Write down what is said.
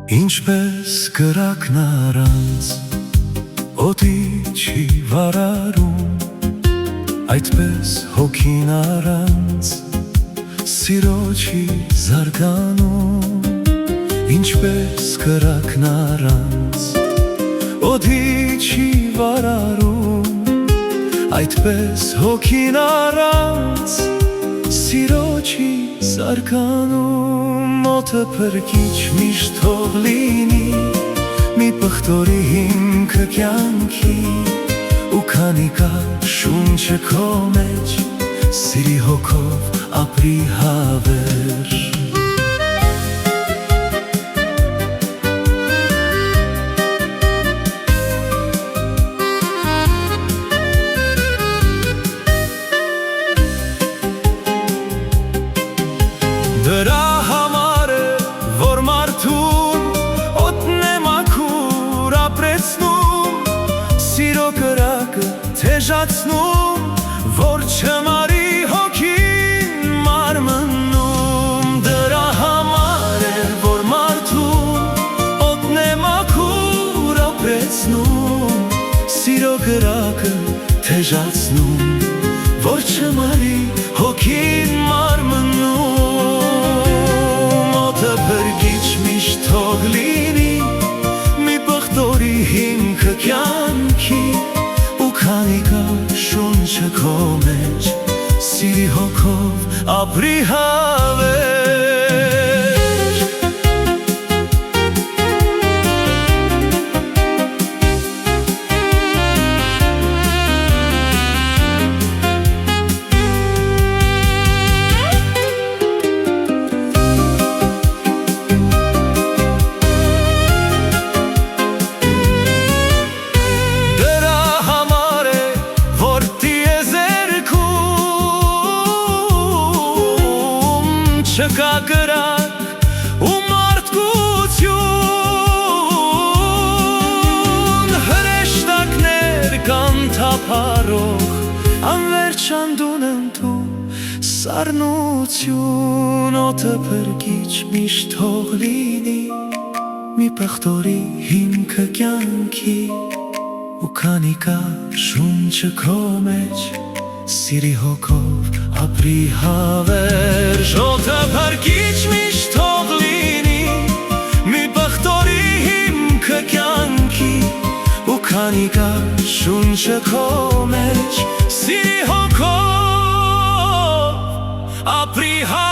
Ինչպես կրակն առանց օդի չի վարարում, այդպես հոգին առանց սիրո չի զարգանում։ Ինչպես կրակն առանց օդի չի վարարում, այդպես հոգին առանց սիրո չի զարգանում։ Մոտը փրկիչ միշտ թող լինի, մի պղտորի հիմքը կյանքի, ու քանի կա շունչը քո մեջ, սիրի հոգով ապրի հավերժ։ Դրա համար է, որ մարդուն օդն է մաքուր ապրեցնում, սիրո կրակը թեժացնում, որ չմարի հոգին մարմնում։ Դրա համար է, որ մարդուն օդն է մաքուր ապրեցնում, սիրո կրակը թեժացնում, որ չմարի հոգին մարմնում։ Փրկիչ միշտ թող լինի, մի պղտորի հիմքը կյանքի, ու քանի կա շունչը քո մեջ, սիրի հոգով ապրի հավերժ։ Չկա կրակ ու մարդկություն, հրեշտակներ կան թափառող, անվերջ անդուն ընդուն սառնություն։ Օդը փրկիչ միշտ թող լինի, մի պղտորի հիմքը կյանքի, ու քանի կա շունչը քո մեջ, սիրի հոգով ապրի հավերժ։ Օդը փրկիչ միշտ թող լինի, մի պղտորի հիմքը կյանքի, ու քանի կա շունչը քո մեջ, սիրի հոգով ապրի հավերժ։